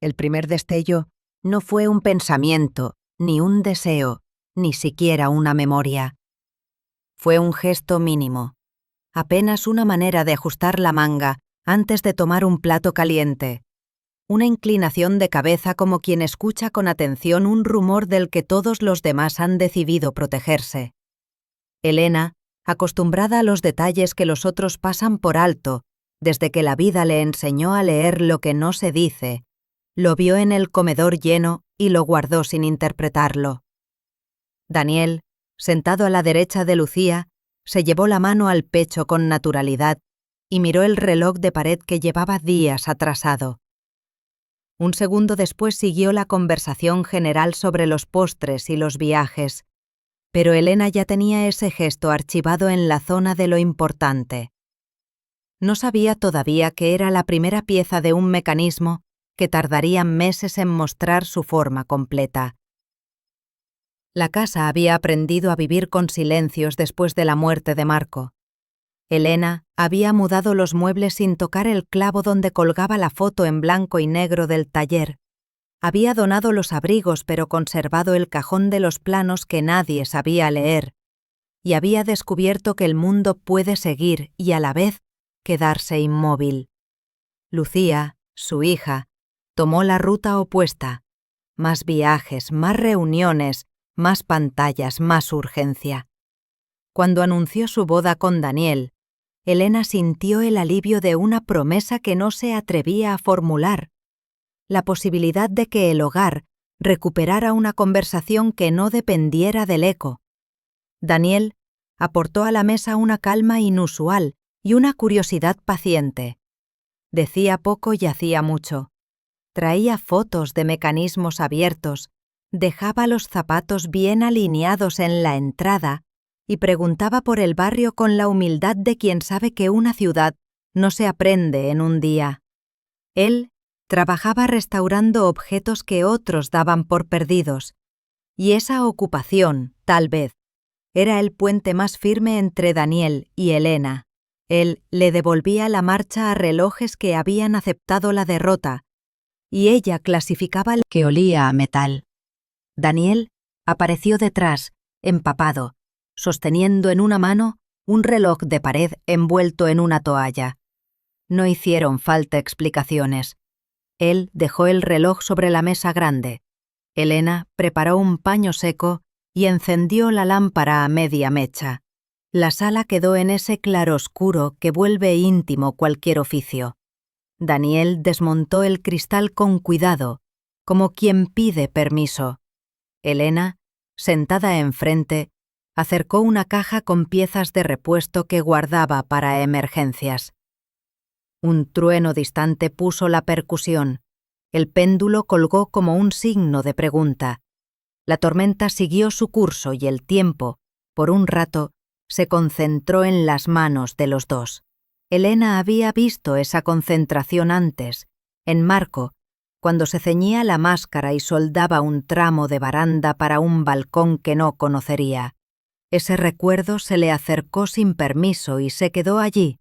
El primer destello no fue un pensamiento, ni un deseo, ni siquiera una memoria. Fue un gesto mínimo, apenas una manera de ajustar la manga antes de tomar un plato caliente, una inclinación de cabeza como quien escucha con atención un rumor del que todos los demás han decidido protegerse. Elena, acostumbrada a los detalles que los otros pasan por alto, desde que la vida le enseñó a leer lo que no se dice, lo vio en el comedor lleno y lo guardó sin interpretarlo. Daniel, sentado a la derecha de Lucía, se llevó la mano al pecho con naturalidad y miró el reloj de pared que llevaba días atrasado. Un segundo después siguió la conversación general sobre los postres y los viajes, pero Elena ya tenía ese gesto archivado en la zona de lo importante. No sabía todavía que era la primera pieza de un mecanismo que tardaría meses en mostrar su forma completa. La casa había aprendido a vivir con silencios después de la muerte de Marco. Elena había mudado los muebles sin tocar el clavo donde colgaba la foto en blanco y negro del taller. Había donado los abrigos pero conservado el cajón de los planos que nadie sabía leer. Y había descubierto que el mundo puede seguir y a la vez quedarse inmóvil. Lucía, su hija, tomó la ruta opuesta. Más viajes, más reuniones, más pantallas, más urgencia. Cuando anunció su boda con Daniel, Elena sintió el alivio de una promesa que no se atrevía a formular, la posibilidad de que el hogar recuperara una conversación que no dependiera del eco. Daniel aportó a la mesa una calma inusual y una curiosidad paciente. Decía poco y hacía mucho. Traía fotos de mecanismos abiertos, dejaba los zapatos bien alineados en la entrada y preguntaba por el barrio con la humildad de quien sabe que una ciudad no se aprende en un día. Él trabajaba restaurando objetos que otros daban por perdidos, y esa ocupación, tal vez, era el puente más firme entre Daniel y Elena. Él le devolvía la marcha a relojes que habían aceptado la derrota, y ella clasificaba el que olía a metal. Daniel apareció detrás, empapado, sosteniendo en una mano un reloj de pared envuelto en una toalla. No hicieron falta explicaciones. Él dejó el reloj sobre la mesa grande. Elena preparó un paño seco y encendió la lámpara a media mecha. La sala quedó en ese claroscuro que vuelve íntimo cualquier oficio. Daniel desmontó el cristal con cuidado, como quien pide permiso. Elena, sentada enfrente, acercó una caja con piezas de repuesto que guardaba para emergencias. Un trueno distante puso la percusión. El péndulo colgó como un signo de pregunta. La tormenta siguió su curso y el tiempo, por un rato, se concentró en las manos de los dos. Elena había visto esa concentración antes, en Marco, cuando se ceñía la máscara y soldaba un tramo de baranda para un balcón que no conocería. Ese recuerdo se le acercó sin permiso y se quedó allí,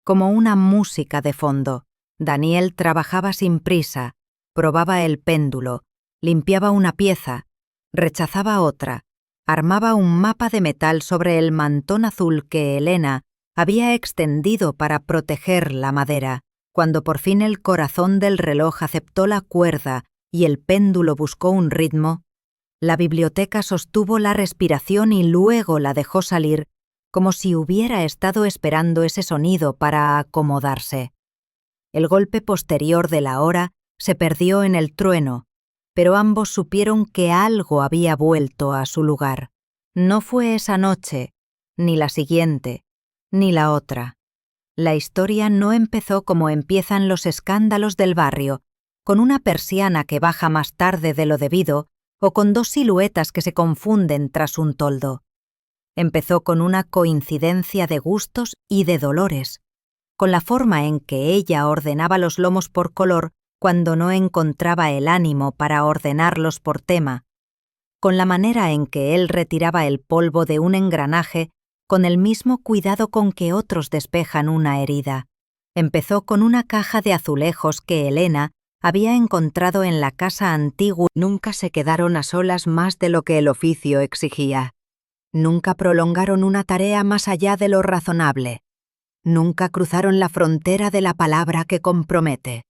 como una música de fondo. Daniel trabajaba sin prisa, probaba el péndulo, limpiaba una pieza, rechazaba otra, armaba un mapa de metal sobre el mantón azul que Elena había extendido para proteger la madera. Cuando por fin el corazón del reloj aceptó la cuerda y el péndulo buscó un ritmo, la biblioteca sostuvo la respiración y luego la dejó salir, como si hubiera estado esperando ese sonido para acomodarse. El golpe posterior de la hora se perdió en el trueno, pero ambos supieron que algo había vuelto a su lugar. No fue esa noche, ni la siguiente, ni la otra. La historia no empezó como empiezan los escándalos del barrio, con una persiana que baja más tarde de lo debido o con dos siluetas que se confunden tras un toldo. Empezó con una coincidencia de gustos y de dolores, con la forma en que ella ordenaba los lomos por color cuando no encontraba el ánimo para ordenarlos por tema, con la manera en que él retiraba el polvo de un engranaje con el mismo cuidado con que otros despejan una herida. Empezó con una caja de azulejos que Elena había encontrado en la casa antigua. Nunca se quedaron a solas más de lo que el oficio exigía. Nunca prolongaron una tarea más allá de lo razonable. Nunca cruzaron la frontera de la palabra que compromete.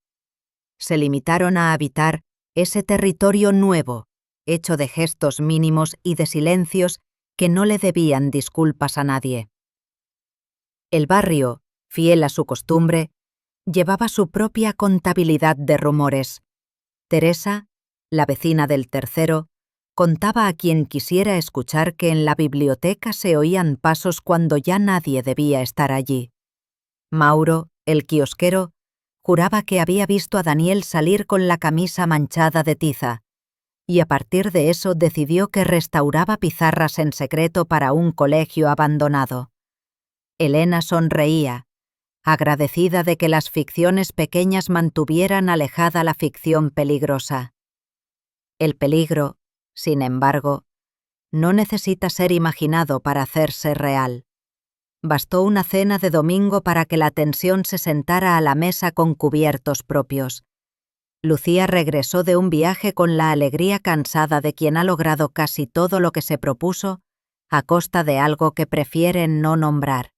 Se limitaron a habitar ese territorio nuevo, hecho de gestos mínimos y de silencios que no le debían disculpas a nadie. El barrio, fiel a su costumbre, llevaba su propia contabilidad de rumores. Teresa, la vecina del tercero, contaba a quien quisiera escuchar que en la biblioteca se oían pasos cuando ya nadie debía estar allí. Mauro, el quiosquero, juraba que había visto a Daniel salir con la camisa manchada de tiza, y a partir de eso decidió que restauraba pizarras en secreto para un colegio abandonado. Elena sonreía, agradecida de que las ficciones pequeñas mantuvieran alejada la ficción peligrosa. El peligro, sin embargo, no necesita ser imaginado para hacerse real. Bastó una cena de domingo para que la tensión se sentara a la mesa con cubiertos propios. Lucía regresó de un viaje con la alegría cansada de quien ha logrado casi todo lo que se propuso a costa de algo que prefieren no nombrar.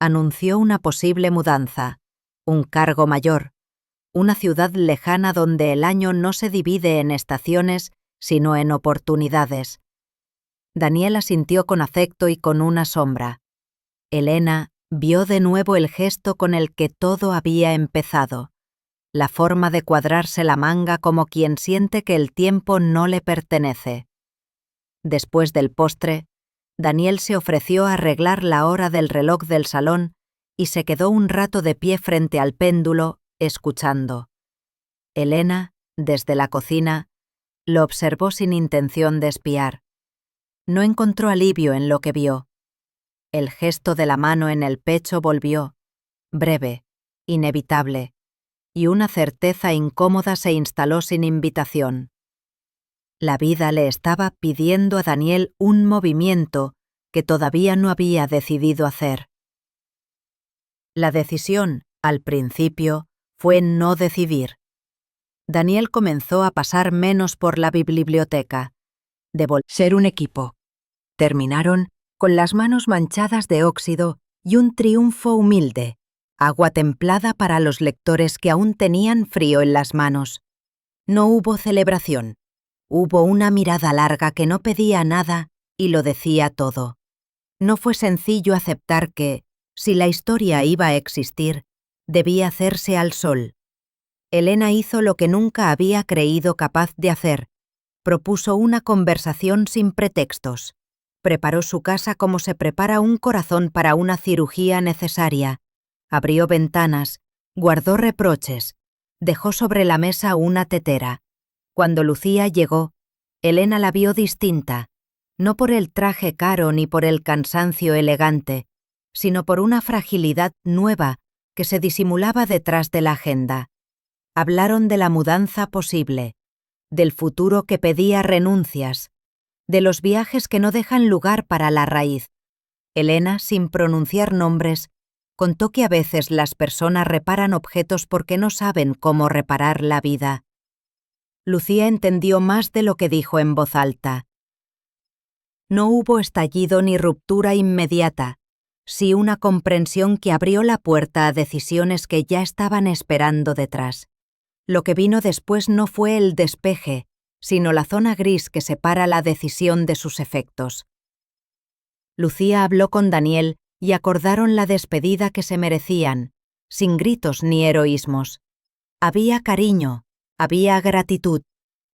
Anunció una posible mudanza, un cargo mayor, una ciudad lejana donde el año no se divide en estaciones, sino en oportunidades. Daniel asintió con afecto y con una sombra. Elena vio de nuevo el gesto con el que todo había empezado, la forma de cuadrarse la manga como quien siente que el tiempo no le pertenece. Después del postre, Daniel se ofreció a arreglar la hora del reloj del salón y se quedó un rato de pie frente al péndulo, escuchando. Elena, desde la cocina, lo observó sin intención de espiar. No encontró alivio en lo que vio. El gesto de la mano en el pecho volvió, breve, inevitable, y una certeza incómoda se instaló sin invitación. La vida le estaba pidiendo a Daniel un movimiento que todavía no había decidido hacer. La decisión, al principio, fue no decidir. Daniel comenzó a pasar menos por la biblioteca, de ser un equipo. Terminaron con las manos manchadas de óxido y un triunfo humilde, agua templada para los lectores que aún tenían frío en las manos. No hubo celebración. Hubo una mirada larga que no pedía nada y lo decía todo. No fue sencillo aceptar que, si la historia iba a existir, debía hacerse al sol. Elena hizo lo que nunca había creído capaz de hacer. Propuso una conversación sin pretextos. Preparó su casa como se prepara un corazón para una cirugía necesaria. Abrió ventanas, guardó reproches, dejó sobre la mesa una tetera. Cuando Lucía llegó, Elena la vio distinta, no por el traje caro ni por el cansancio elegante, sino por una fragilidad nueva que se disimulaba detrás de la agenda. Hablaron de la mudanza posible, del futuro que pedía renuncias, de los viajes que no dejan lugar para la raíz. Elena, sin pronunciar nombres, contó que a veces las personas reparan objetos porque no saben cómo reparar la vida. Lucía entendió más de lo que dijo en voz alta. No hubo estallido ni ruptura inmediata, sí una comprensión que abrió la puerta a decisiones que ya estaban esperando detrás. Lo que vino después no fue el despeje, sino la zona gris que separa la decisión de sus efectos. Lucía habló con Daniel y acordaron la despedida que se merecían, sin gritos ni heroísmos. Había cariño, había gratitud,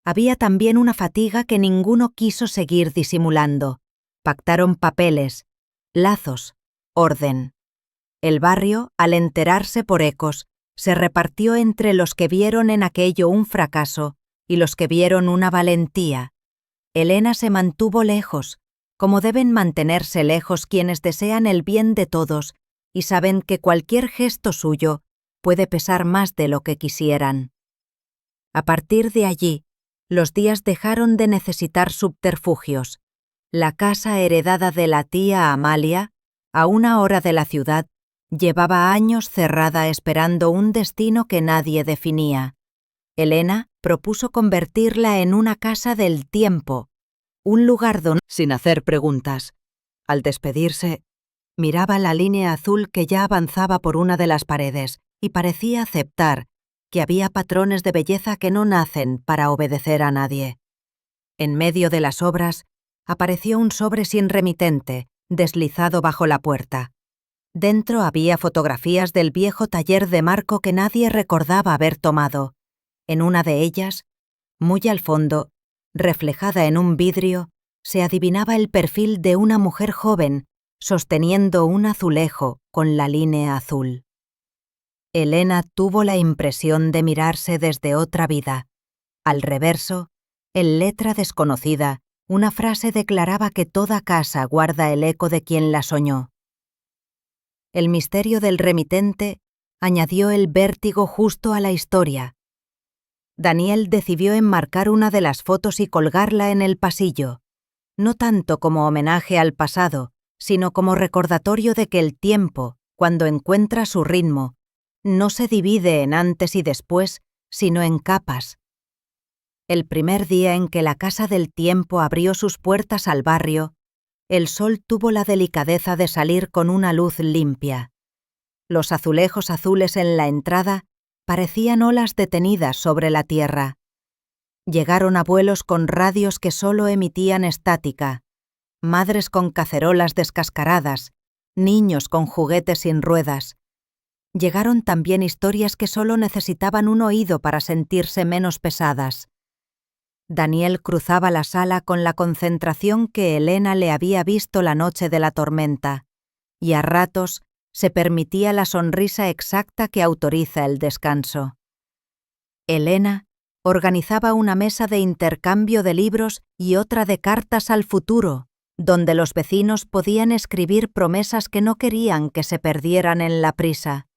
había también una fatiga que ninguno quiso seguir disimulando. Pactaron papeles, lazos, orden. El barrio, al enterarse por ecos, se repartió entre los que vieron en aquello un fracaso y los que vieron una valentía. Elena se mantuvo lejos, como deben mantenerse lejos quienes desean el bien de todos y saben que cualquier gesto suyo puede pesar más de lo que quisieran. A partir de allí, los días dejaron de necesitar subterfugios. La casa heredada de la tía Amalia, a una hora de la ciudad, llevaba años cerrada esperando un destino que nadie definía. Elena propuso convertirla en una casa del tiempo, un lugar donde, sin hacer preguntas. Al despedirse, miraba la línea azul que ya avanzaba por una de las paredes y parecía aceptar que había patrones de belleza que no nacen para obedecer a nadie. En medio de las obras, apareció un sobre sin remitente, deslizado bajo la puerta. Dentro había fotografías del viejo taller de Marco que nadie recordaba haber tomado. En una de ellas, muy al fondo, reflejada en un vidrio, se adivinaba el perfil de una mujer joven sosteniendo un azulejo con la línea azul. Elena tuvo la impresión de mirarse desde otra vida. Al reverso, en letra desconocida, una frase declaraba que toda casa guarda el eco de quien la soñó. El misterio del remitente añadió el vértigo justo a la historia. Daniel decidió enmarcar una de las fotos y colgarla en el pasillo, no tanto como homenaje al pasado, sino como recordatorio de que el tiempo, cuando encuentra su ritmo, no se divide en antes y después, sino en capas. El primer día en que la Casa del Tiempo abrió sus puertas al barrio, el sol tuvo la delicadeza de salir con una luz limpia. Los azulejos azules en la entrada parecían olas detenidas sobre la tierra. Llegaron abuelos con radios que solo emitían estática, madres con cacerolas descascaradas, niños con juguetes sin ruedas. Llegaron también historias que solo necesitaban un oído para sentirse menos pesadas. Daniel cruzaba la sala con la concentración que Elena le había visto la noche de la tormenta, y a ratos se permitía la sonrisa exacta que autoriza el descanso. Elena organizaba una mesa de intercambio de libros y otra de cartas al futuro, donde los vecinos podían escribir promesas que no querían que se perdieran en la prisa.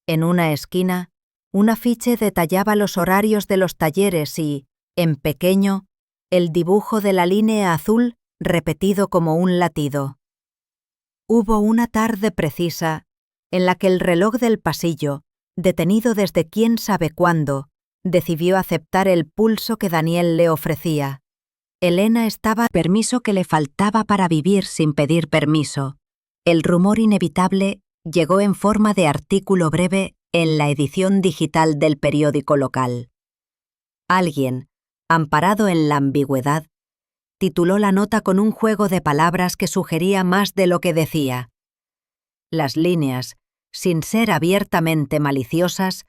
En una esquina, un afiche detallaba los horarios de los talleres y, en pequeño, el dibujo de la línea azul repetido como un latido. Hubo una tarde precisa en la que el reloj del pasillo, detenido desde quién sabe cuándo, decidió aceptar el pulso que Daniel le ofrecía. Elena estaba permiso que le faltaba para vivir sin pedir permiso. El rumor inevitable llegó en forma de artículo breve en la edición digital del periódico local. Alguien, amparado en la ambigüedad, tituló la nota con un juego de palabras que sugería más de lo que decía. Las líneas, sin ser abiertamente maliciosas,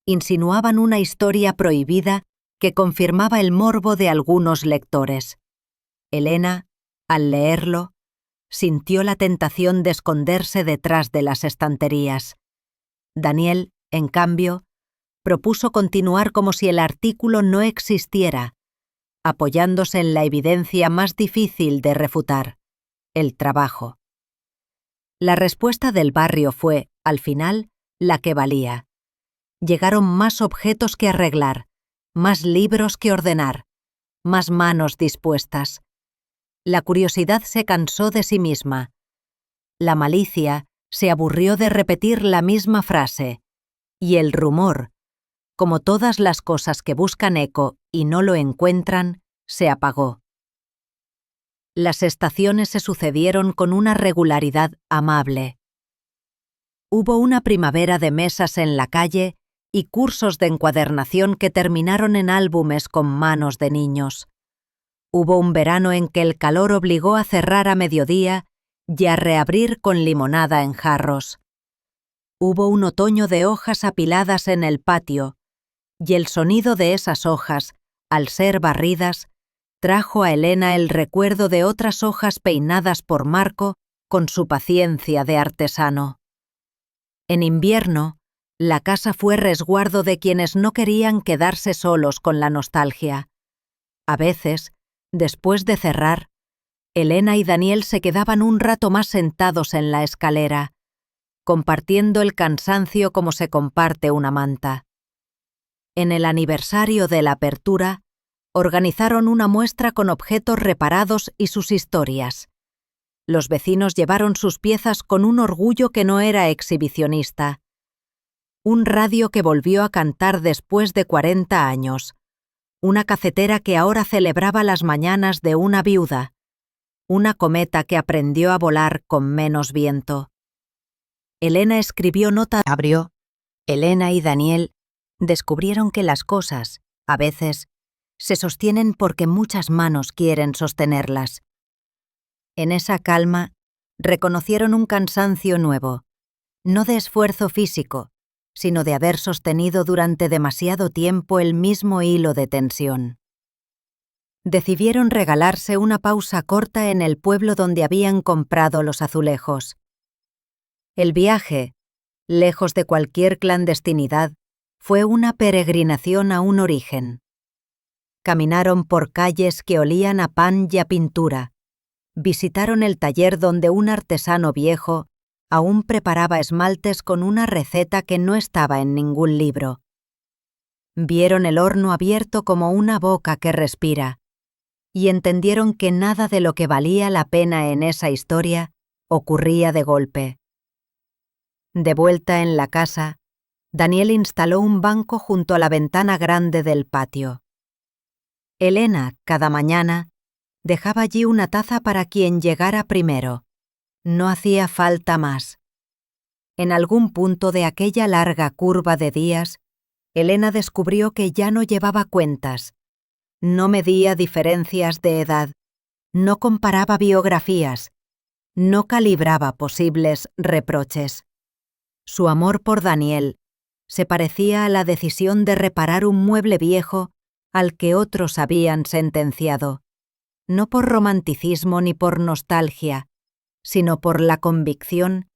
insinuaban una historia prohibida que confirmaba el morbo de algunos lectores. Elena, al leerlo, sintió la tentación de esconderse detrás de las estanterías. Daniel, en cambio, propuso continuar como si el artículo no existiera, apoyándose en la evidencia más difícil de refutar, el trabajo. La respuesta del barrio fue, al final, la que valía. Llegaron más objetos que arreglar, más libros que ordenar, más manos dispuestas. La curiosidad se cansó de sí misma. La malicia se aburrió de repetir la misma frase, y el rumor, como todas las cosas que buscan eco y no lo encuentran, se apagó. Las estaciones se sucedieron con una regularidad amable. Hubo una primavera de mesas en la calle y cursos de encuadernación que terminaron en álbumes con manos de niños. Hubo un verano en que el calor obligó a cerrar a mediodía y a reabrir con limonada en jarros. Hubo un otoño de hojas apiladas en el patio, y el sonido de esas hojas, al ser barridas, trajo a Elena el recuerdo de otras hojas peinadas por Marco con su paciencia de artesano. En invierno, la casa fue resguardo de quienes no querían quedarse solos con la nostalgia. A veces, después de cerrar, Elena y Daniel se quedaban un rato más sentados en la escalera, compartiendo el cansancio como se comparte una manta. En el aniversario de la apertura, organizaron una muestra con objetos reparados y sus historias. Los vecinos llevaron sus piezas con un orgullo que no era exhibicionista. un radio que volvió a cantar después de 40 años, una cafetera que ahora celebraba las mañanas de una viuda, una cometa que aprendió a volar con menos viento. Elena escribió nota. Abrió. Elena y Daniel descubrieron que las cosas, a veces, se sostienen porque muchas manos quieren sostenerlas. En esa calma, reconocieron un cansancio nuevo, no de esfuerzo físico, sino de haber sostenido durante demasiado tiempo el mismo hilo de tensión. Decidieron regalarse una pausa corta en el pueblo donde habían comprado los azulejos. El viaje, lejos de cualquier clandestinidad, fue una peregrinación a un origen. Caminaron por calles que olían a pan y a pintura. Visitaron el taller donde un artesano viejo aún preparaba esmaltes con una receta que no estaba en ningún libro. Vieron el horno abierto como una boca que respira, y entendieron que nada de lo que valía la pena en esa historia ocurría de golpe. De vuelta en la casa, Daniel instaló un banco junto a la ventana grande del patio. Elena, cada mañana, dejaba allí una taza para quien llegara primero. No hacía falta más. En algún punto de aquella larga curva de días, Elena descubrió que ya no llevaba cuentas, no medía diferencias de edad, no comparaba biografías, no calibraba posibles reproches. Su amor por Daniel se parecía a la decisión de reparar un mueble viejo al que otros habían sentenciado, no por romanticismo ni por nostalgia, sino por la convicción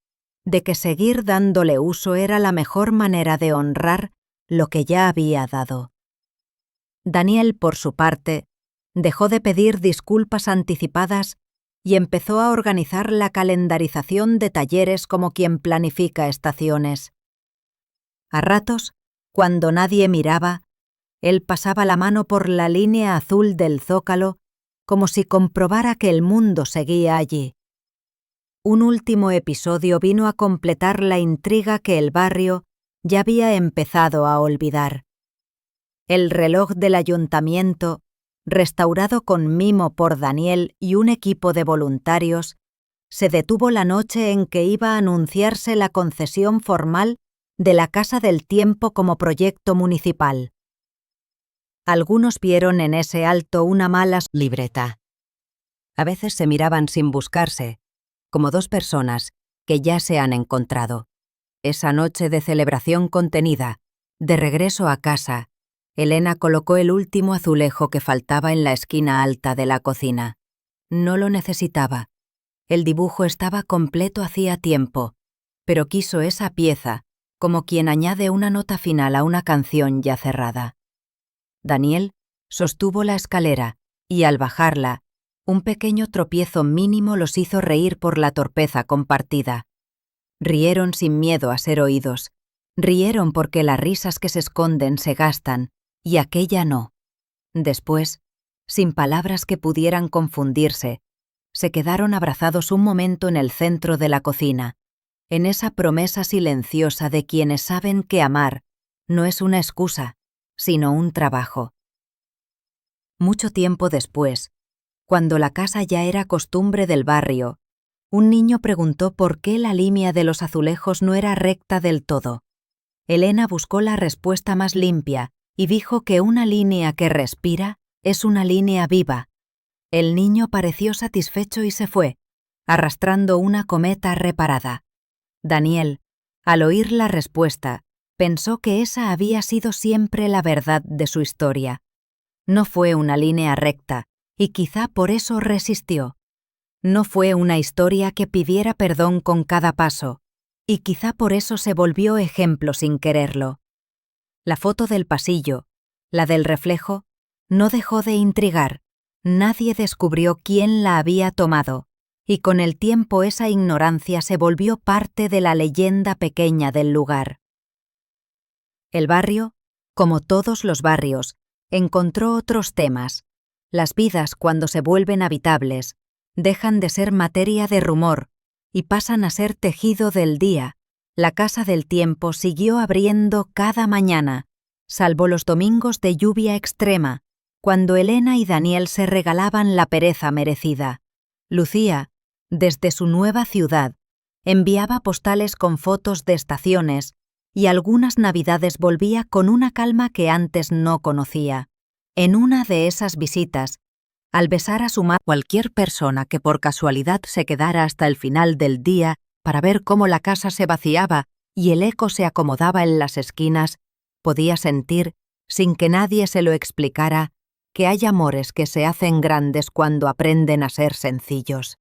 de que seguir dándole uso era la mejor manera de honrar lo que ya había dado. Daniel, por su parte, dejó de pedir disculpas anticipadas y empezó a organizar la calendarización de talleres como quien planifica estaciones. A ratos, cuando nadie miraba, él pasaba la mano por la línea azul del zócalo como si comprobara que el mundo seguía allí. Un último episodio vino a completar la intriga que el barrio ya había empezado a olvidar. El reloj del ayuntamiento, restaurado con mimo por Daniel y un equipo de voluntarios, se detuvo la noche en que iba a anunciarse la concesión formal de la Casa del Tiempo como proyecto municipal. Algunos vieron en ese alto una mala libreta. A veces se miraban sin buscarse, como dos personas que ya se han encontrado. Esa noche de celebración contenida, de regreso a casa, Elena colocó el último azulejo que faltaba en la esquina alta de la cocina. No lo necesitaba. El dibujo estaba completo hacía tiempo, pero quiso esa pieza como quien añade una nota final a una canción ya cerrada. Daniel sostuvo la escalera y al bajarla, un pequeño tropiezo mínimo los hizo reír por la torpeza compartida. Rieron sin miedo a ser oídos. Rieron porque las risas que se esconden se gastan, y aquella no. Después, sin palabras que pudieran confundirse, se quedaron abrazados un momento en el centro de la cocina, en esa promesa silenciosa de quienes saben que amar no es una excusa, sino un trabajo. Mucho tiempo después, cuando la casa ya era costumbre del barrio, un niño preguntó por qué la línea de los azulejos no era recta del todo. Elena buscó la respuesta más limpia y dijo que una línea que respira es una línea viva. El niño pareció satisfecho y se fue, arrastrando una cometa reparada. Daniel, al oír la respuesta, pensó que esa había sido siempre la verdad de su historia. No fue una línea recta, y quizá por eso resistió. No fue una historia que pidiera perdón con cada paso, y quizá por eso se volvió ejemplo sin quererlo. La foto del pasillo, la del reflejo, no dejó de intrigar. Nadie descubrió quién la había tomado, y con el tiempo esa ignorancia se volvió parte de la leyenda pequeña del lugar. El barrio, como todos los barrios, encontró otros temas. Las vidas, cuando se vuelven habitables, dejan de ser materia de rumor y pasan a ser tejido del día, La Casa del Tiempo siguió abriendo cada mañana, salvo los domingos de lluvia extrema, cuando Elena y Daniel se regalaban la pereza merecida. Lucía, desde su nueva ciudad, enviaba postales con fotos de estaciones y algunas navidades volvía con una calma que antes no conocía. En una de esas visitas, al besar a su madre, cualquier persona que por casualidad se quedara hasta el final del día para ver cómo la casa se vaciaba y el eco se acomodaba en las esquinas, podía sentir, sin que nadie se lo explicara, que hay amores que se hacen grandes cuando aprenden a ser sencillos.